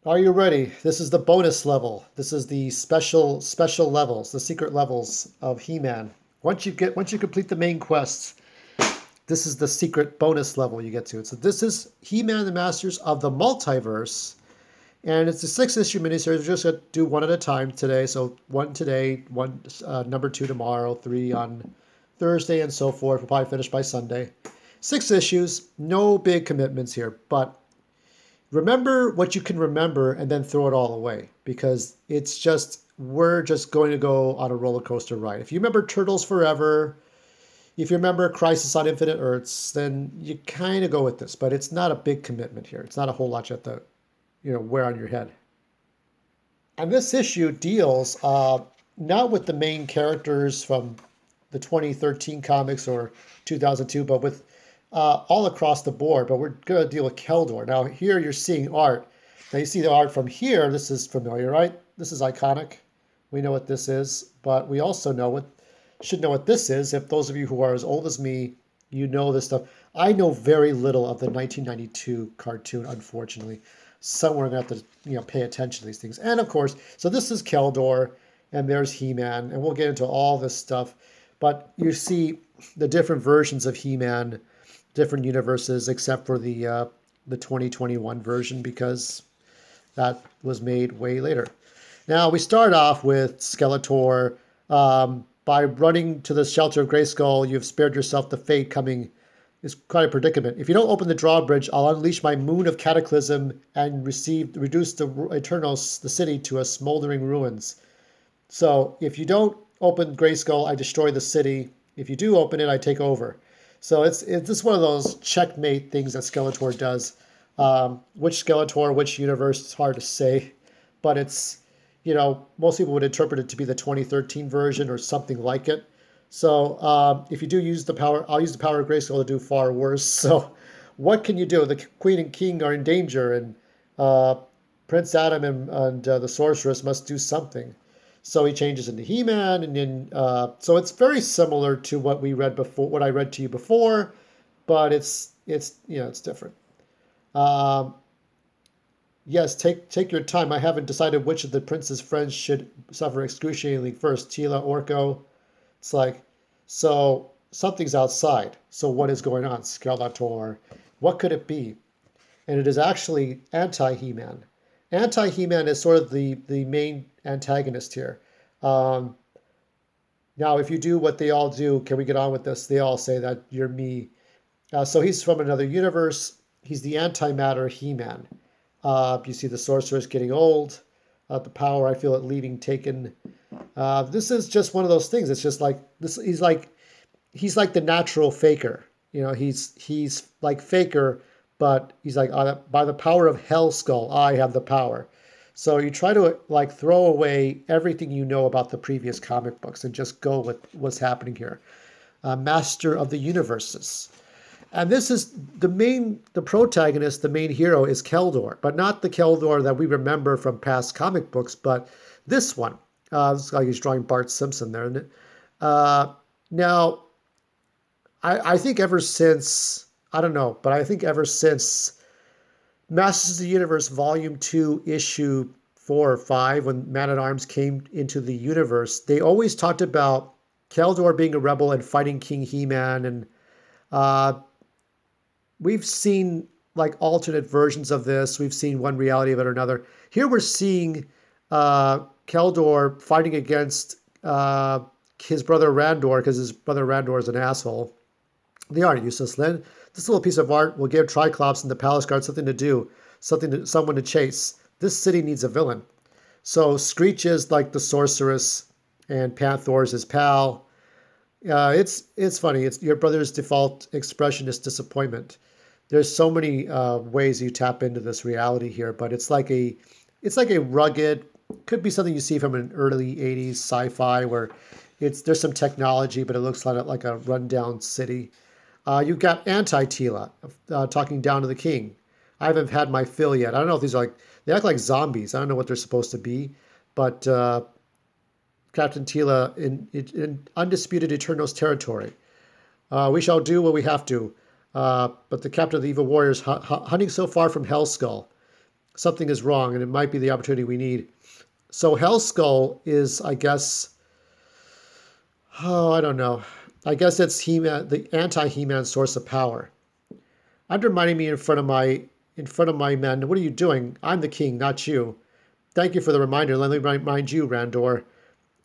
Are you ready? This is the bonus level. This is the special levels, the secret levels of He-Man. Once you complete the main quests, this is the secret bonus level you get to. So this is He-Man and the Masters of the Multiverse, and it's a 6-issue miniseries. We're just gonna do one at a time today. So one today, one number two tomorrow, three on Thursday, and so forth. We'll probably finish by Sunday. 6 issues, no big commitments here, but remember what you can remember and then throw it all away because we're just going to go on a roller coaster ride. If you remember Turtles Forever, if you remember Crisis on Infinite Earths, then you kind of go with this, but it's not a big commitment here. It's not a whole lot you have to, wear on your head. And this issue deals not with the main characters from the 2013 comics or 2002, but with all across the board. But we're going to deal with Keldor. Now, here you're seeing art. Now, you see the art from here. This is familiar, right? This is iconic. We know what this is, but we also should know what this is. If those of you who are as old as me, you know this stuff. I know very little of the 1992 cartoon, unfortunately. Somewhere I'm going to have to pay attention to these things. And of course, so this is Keldor, and there's He-Man, and we'll get into all this stuff. But you see the different versions of He-Man, different universes, except for the 2021 version, because that was made way later. Now, we start off with Skeletor. By running to the shelter of Grayskull, you've spared yourself the fate coming. It's quite a predicament. If you don't open the drawbridge, I'll unleash my moon of cataclysm and reduce the Eternals, the city, to a smoldering ruins. So if you don't open Grayskull, I destroy the city. If you do open it, I take over. So it's just one of those checkmate things that Skeletor does. Which Skeletor, which universe, it's hard to say. But it's, most people would interpret it to be the 2013 version or something like it. So if you do use the power, I'll use the power of Grayskull to do far worse. So what can you do? The Queen and King are in danger, and Prince Adam and the Sorceress must do something. So he changes into He-Man, and then so it's very similar to what we read before, what I read to you before, but it's different. Yes, take your time. I haven't decided which of the prince's friends should suffer excruciatingly first, Tila, Orko. It's like, so something's outside. So what is going on? Skeletor. What could it be? And it is actually anti-He-Man. Anti-He-Man is sort of the main antagonist here. Now, if you do what they all do, can we get on with this? They all say that you're me. So he's from another universe. He's the antimatter He-Man. You see the sorceress getting old. The power, I feel it leaving taken. This is just one of those things. It's just like this. He's like the natural faker. He's like Faker, but he's like by the power of Hellskull, I have the power. So you try to throw away everything you know about the previous comic books and just go with what's happening here. Master of the universes. And this is the protagonist, the main hero is Keldor, but not the Keldor that we remember from past comic books, but this one. It's like he's drawing Bart Simpson there, isn't it? Now, I think ever since, I don't know, but I think ever since Masters of the Universe Volume 2, Issue 4 or 5, when Man-at-Arms came into the universe, they always talked about Keldor being a rebel and fighting King He-Man, and we've seen alternate versions of this. We've seen one reality of it or another. Here we're seeing Keldor fighting against his brother Randor, because his brother Randor is an asshole. They are useless. Then this little piece of art will give Triclops and the Palace Guard something to do, someone to chase. This city needs a villain. So Screech is like the sorceress, and Panther is his pal. It's funny. It's your brother's default expression is disappointment. There's so many ways you tap into this reality here, but it's like a rugged, could be something you see from an early 80s sci-fi where there's some technology, but it looks like a rundown city. You've got AntiTila talking down to the king. I haven't had my fill yet. I don't know if these are they act like zombies. I don't know what they're supposed to be, but Captain Tila in undisputed Eternals territory. We shall do what we have to. But the captain of the evil warriors hunting so far from Hellskull. something is wrong, and it might be the opportunity we need. So Hellskull is, I guess, oh, I don't know. I guess it's He-Man, the anti-He-Man source of power. Undermining me in front of my men. What are you doing? I'm the king, not you. Thank you for the reminder. Let me remind you, Randor.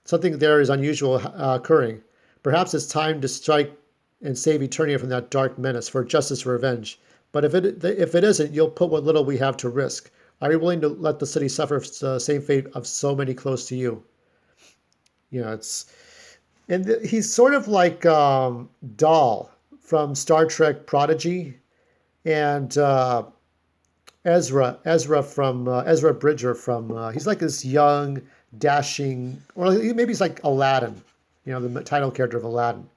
Something there is unusual occurring. Perhaps it's time to strike and save Eternia from that dark menace for justice or revenge. But if it isn't, you'll put what little we have to risk. Are you willing to let the city suffer the same fate of so many close to you? You know, he's sort of like Dahl from Star Trek Prodigy, and Ezra Bridger from. He's like this young, dashing, or maybe he's like Aladdin, you know, the title character of Aladdin.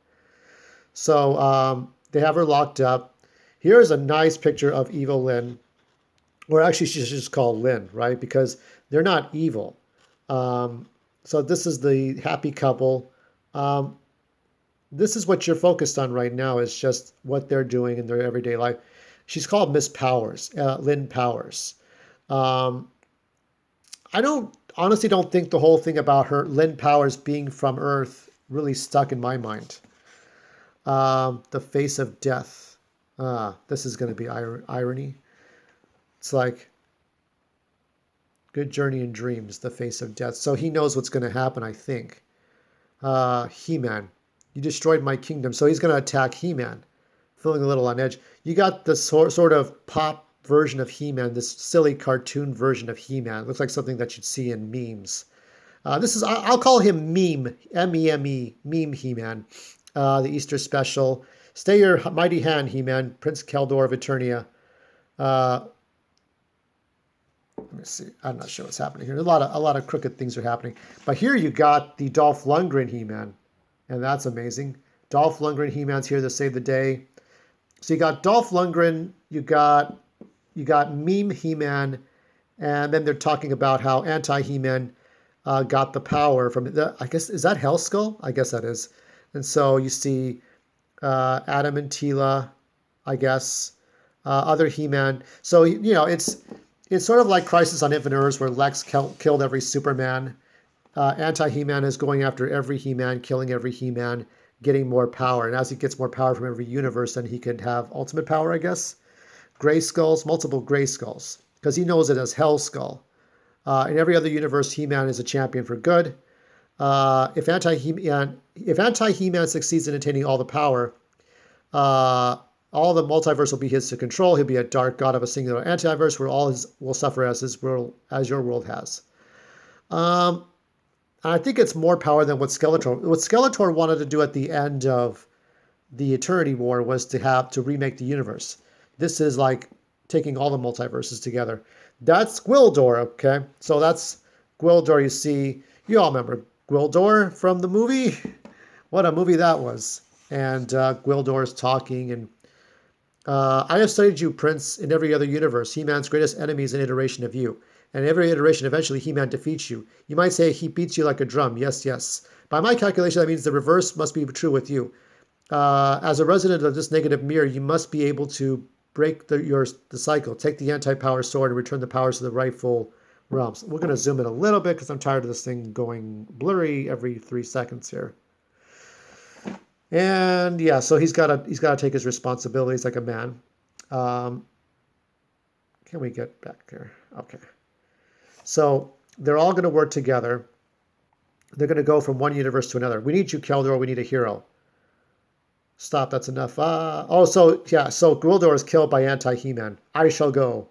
So they have her locked up. Here's a nice picture of Evil Lynn, or actually she's just called Lynn, right? Because they're not evil. So this is the happy couple. This is what you're focused on right now, is just what they're doing in their everyday life. She's called Miss Powers, Lynn Powers. I honestly don't think the whole thing about her, Lynn Powers, being from Earth really stuck in my mind. The face of death. This is going to be irony. It's like, good journey in dreams, the face of death. So he knows what's going to happen, I think. He-Man, you destroyed my kingdom. So he's going to attack He-Man, feeling a little on edge. You got the sort of pop version of He-Man, this silly cartoon version of He-Man. It looks like something that you'd see in memes. I'll call him Meme, M-E-M-E, Meme He-Man. The Easter special. Stay your mighty hand, He-Man, Prince Keldor of Eternia. Let me see. I'm not sure what's happening here. A lot of crooked things are happening. But here you got the Dolph Lundgren He-Man, and that's amazing. Dolph Lundgren He-Man's here to save the day. So you got Dolph Lundgren, you got Meme He-Man, and then they're talking about how anti-He-Man got the power from the. I guess, is that Hellskull? I guess that is. And so you see Adam and Tila, I guess, other He-Man. So you know it's sort of like Crisis on Infinite Earths, where Lex killed every Superman. Anti-He-Man is going after every He-Man, killing every He-Man, getting more power. And as he gets more power from every universe, then he could have ultimate power, I guess. Gray Skulls, multiple Gray Skulls, because he knows it as Hellskull. In every other universe, He-Man is a champion for good. If anti-He-Man succeeds in attaining all the power, all the multiverse will be his to control. He'll be a dark god of a singular antiverse where all will suffer as his world, as your world has. I think it's more power than what Skeletor wanted to do at the end of the Eternity War was to remake the universe. This is like taking all the multiverses together. That's Gwildor, okay? So that's Gwildor. You see, you all remember Gwildor from the movie? What a movie that was. And Gwildor is talking, and I have studied you, Prince, in every other universe. He-Man's greatest enemy is an iteration of you. And in every iteration, eventually, He-Man defeats you. You might say he beats you like a drum. Yes, yes. By my calculation, that means the reverse must be true with you. As a resident of this negative mirror, you must be able to break the cycle. Take the anti-power sword and return the powers to the rightful realms. We're going to zoom in a little bit because I'm tired of this thing going blurry every 3 seconds here. And yeah, so he's got to take his responsibilities like a man. Can we get back here? Okay. So they're all going to work together. They're going to go from one universe to another. We need you, Keldor. We need a hero. Stop. That's enough. So Gwildor is killed by anti-He-Man. I shall go.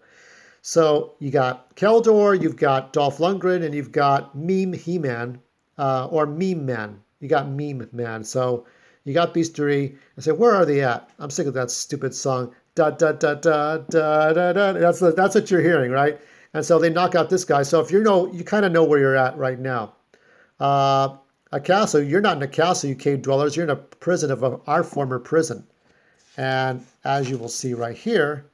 So you got Keldor, you've got Dolph Lundgren, and you've got Meme He-Man, or Meme Man. You got Meme Man. So you got these three. I say, where are they at? I'm sick of that stupid song. Da da da da da da da. That's what you're hearing, right? And so they knock out this guy. So if you kind of know where you're at right now. A castle. You're not in a castle, you cave dwellers. You're in a prison of our former prison. And as you will see right here,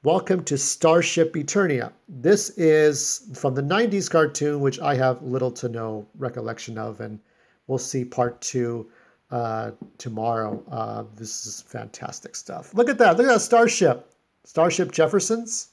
welcome to Starship Eternia. This is from the 90s cartoon, which I have little to no recollection of, and we'll see part 2 tomorrow. This is fantastic stuff. Look at that. Look at that starship. Starship Jeffersons.